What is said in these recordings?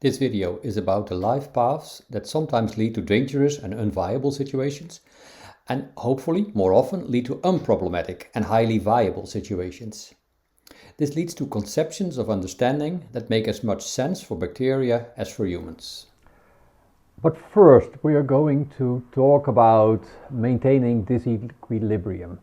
This video is about the life paths that sometimes lead to dangerous and unviable situations, and hopefully more often lead to unproblematic and highly viable situations. This leads to conceptions of understanding that make as much sense for bacteria as for humans. But first, we are going to talk about maintaining this equilibrium.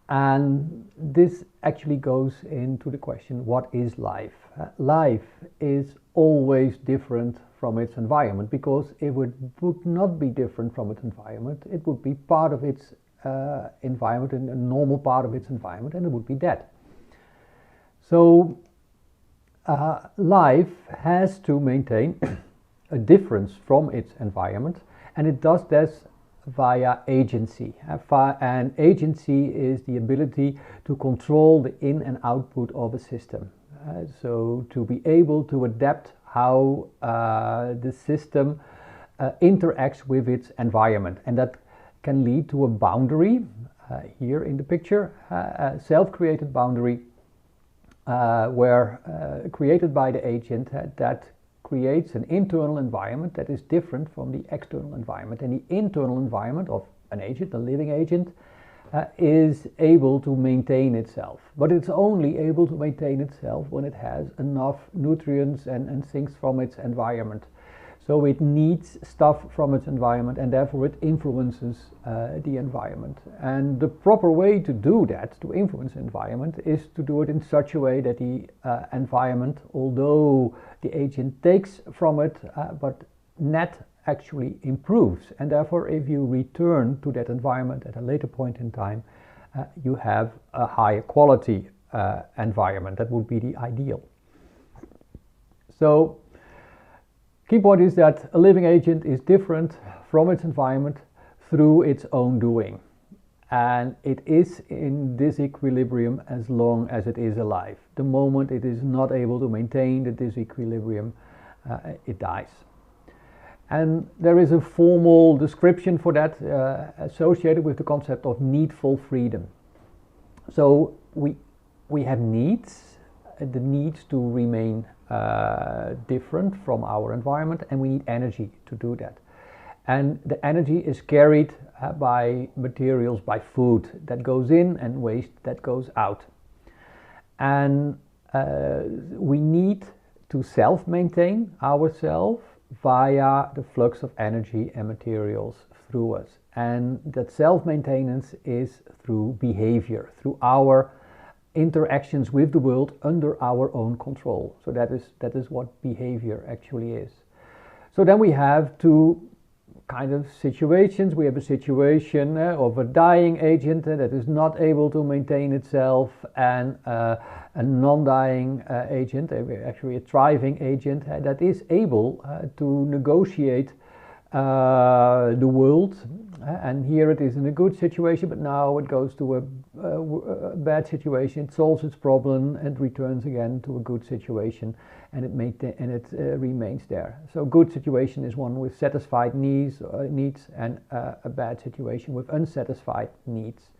And this actually goes into the question, what is life? Life is always different from its environment, because if it would not be different from its environment, it would be part of its environment, and a normal part of its environment, and it would be dead. So life has to maintain a difference from its environment, and it does this via agency. And agency is the ability to control the in and output of a system. So to be able to adapt how the system interacts with its environment, and that can lead to a boundary, here in the picture, a self-created boundary where created by the agent that creates an internal environment that is different from the external environment. And the internal environment of an agent, a living agent, is able to maintain itself. But it's only able to maintain itself when it has enough nutrients and things from its environment. So it needs stuff from its environment, and therefore it influences the environment. And the proper way to do that, to influence the environment, is to do it in such a way that the environment, although the agent takes from it, but net actually improves. And therefore, if you return to that environment at a later point in time, you have a higher quality environment. That would be the ideal. So key point is that a living agent is different from its environment through its own doing. And it is in this equilibrium as long as it is alive. The moment it is not able to maintain the disequilibrium, it dies. And there is a formal description for that associated with the concept of needful freedom. So we have needs, the needs to remain different from our environment, and we need energy to do that. And the energy is carried by materials, by food that goes in and waste that goes out. And we need to self-maintain ourselves via the flux of energy and materials through us. And that self-maintenance is through behavior, through our interactions with the world under our own control. So that is what behavior actually is. So then we have two kind of situations. We have a situation of a dying agent that is not able to maintain itself, and a non-dying agent, actually a thriving agent that is able to negotiate the world. And here it is in a good situation, but now it goes to a bad situation. It solves its problem and returns again to a good situation, and it remains there. So good situation is one with satisfied needs, and a bad situation with unsatisfied needs.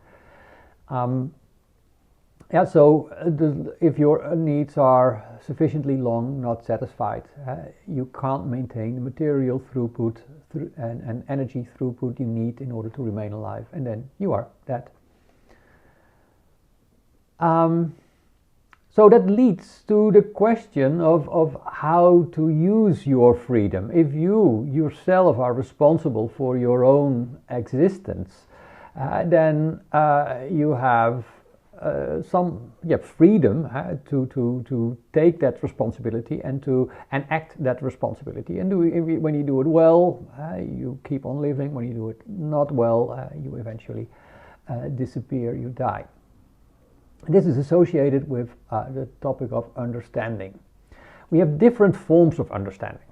If your needs are sufficiently long not satisfied, you can't maintain the material throughput and energy throughput you need in order to remain alive, and then you are dead. So that leads to the question of how to use your freedom. If you yourself are responsible for your own existence, then you have some freedom to take that responsibility and act that responsibility. And when you do it well, you keep on living. When you do it not well, you eventually disappear, you die. This is associated with the topic of understanding. We have different forms of understanding.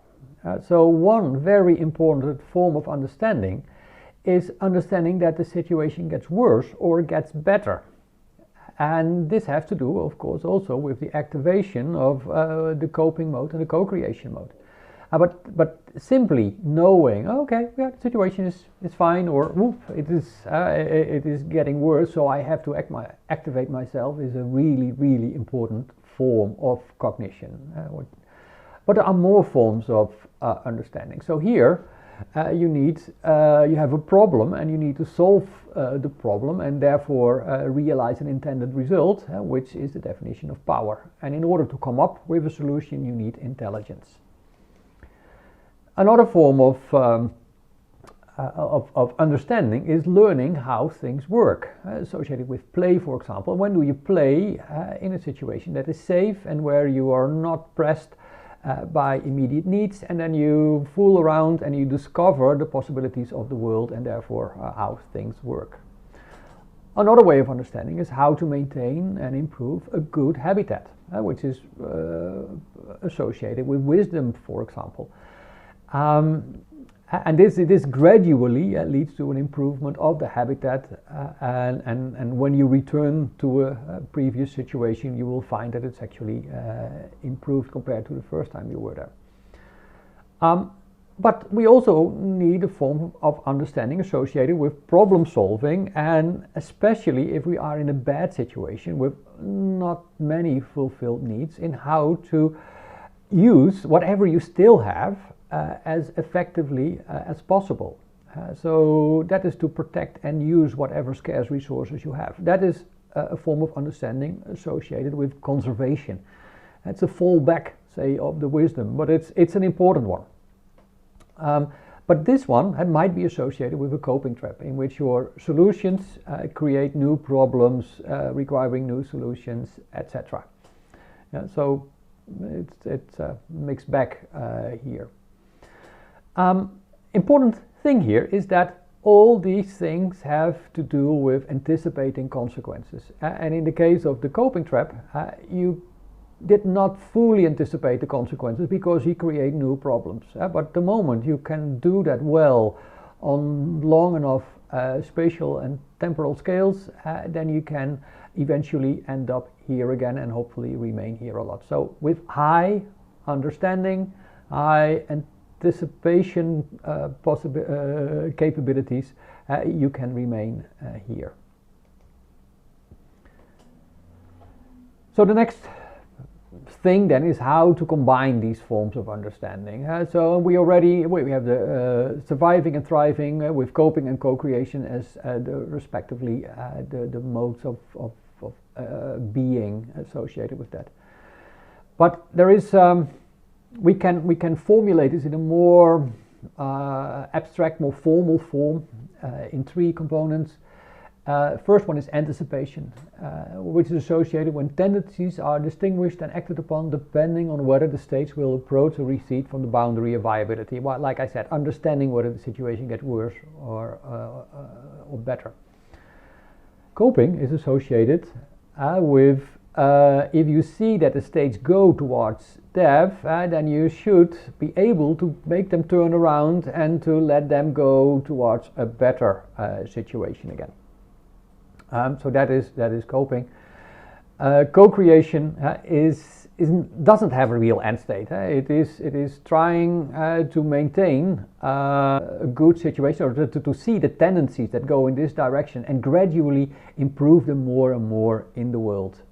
So one very important form of understanding is understanding that the situation gets worse or gets better. And this has to do, of course, also with the activation of the coping mode and the co-creation mode. But simply knowing, okay, yeah, the situation is fine, or whoop, it is getting worse, so I have to activate myself, is a really, really important form of cognition. But there are more forms of understanding. So here you have a problem and you need to solve the problem and therefore realize an intended result, which is the definition of power. And in order to come up with a solution, you need intelligence. Another form of understanding is learning how things work, associated with play, for example. When do you play in a situation that is safe and where you are not pressed by immediate needs, and then you fool around and you discover the possibilities of the world and therefore how things work. Another way of understanding is how to maintain and improve a good habitat, which is associated with wisdom, for example. And this gradually leads to an improvement of the habitat, and when you return to a previous situation, you will find that it's actually improved compared to the first time you were there. But we also need a form of understanding associated with problem solving, and especially if we are in a bad situation with not many fulfilled needs, in how to use whatever you still have as effectively as possible. So that is to protect and use whatever scarce resources you have. That is a form of understanding associated with conservation. It's a fallback, say, of the wisdom, but it's an important one. But this one might be associated with a coping trap, in which your solutions create new problems requiring new solutions, etc. Yeah, so it's a mixed bag here. Important thing here is that all these things have to do with anticipating consequences. And in the case of the coping trap, you did not fully anticipate the consequences because you create new problems. But the moment you can do that well on long enough spatial and temporal scales, then you can eventually end up here again and hopefully remain here a lot. So with high understanding, high anticipation capabilities, you can remain here. So the next thing then is how to combine these forms of understanding. So we have the surviving and thriving with coping and co-creation as respectively the modes of being associated with that. But there is we can formulate this in a more abstract, more formal form in three components. First one is anticipation, which is associated when tendencies are distinguished and acted upon depending on whether the states will approach or recede from the boundary of viability. Well, like I said, understanding whether the situation gets worse or better. Coping is associated with if you see that the states go towards death, then you should be able to make them turn around and to let them go towards a better situation again. So that is coping. Co-creation doesn't have a real end state. It is trying to maintain a good situation, or to see the tendencies that go in this direction and gradually improve them more and more in the world.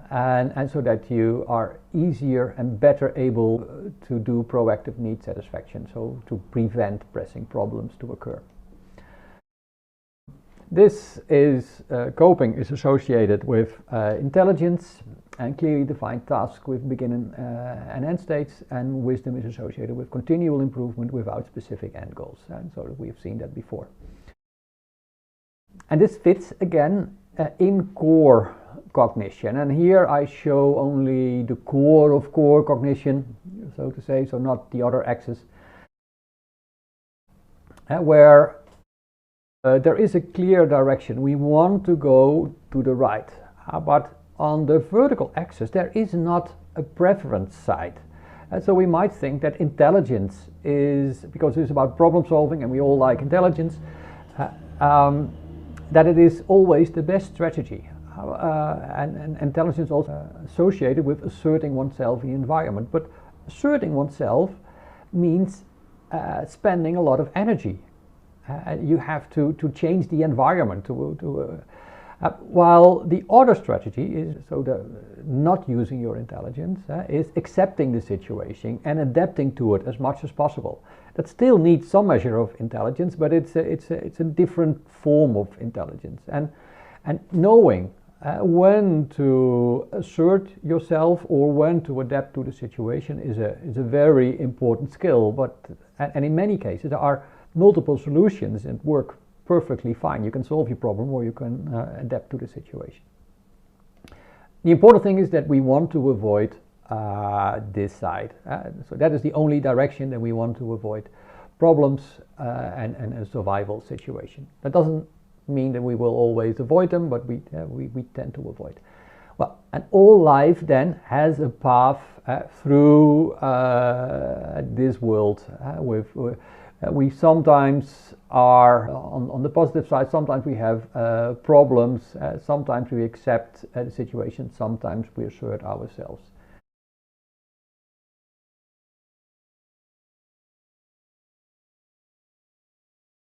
And so that you are easier and better able to do proactive need satisfaction, so to prevent pressing problems to occur. This is coping is associated with intelligence and clearly defined tasks with begin and end states, and wisdom is associated with continual improvement without specific end goals. And so we've seen that before. And this fits again in core cognition, and here I show only the core of core cognition, so to say, so not the other axis, where there is a clear direction. We want to go to the right, but on the vertical axis there is not a preference side. So we might think that intelligence is, because it's about problem solving and we all like intelligence, that it is always the best strategy. And intelligence also associated with asserting oneself in the environment. But asserting oneself means spending a lot of energy. You have to change the environment. While the other strategy is not using your intelligence, is accepting the situation and adapting to it as much as possible. That still needs some measure of intelligence, but it's a different form of intelligence. And knowing when to assert yourself or when to adapt to the situation is a very important skill. And in many cases there are multiple solutions that work perfectly fine. You can solve your problem or you can adapt to the situation. The important thing is that we want to avoid this side. So that is the only direction that we want to avoid problems and a survival situation. That doesn't mean that we will always avoid them, but we tend to avoid. Well, and all life then has a path through this world. We sometimes are on the positive side. Sometimes we have problems. Sometimes we accept the situation. Sometimes we assert ourselves.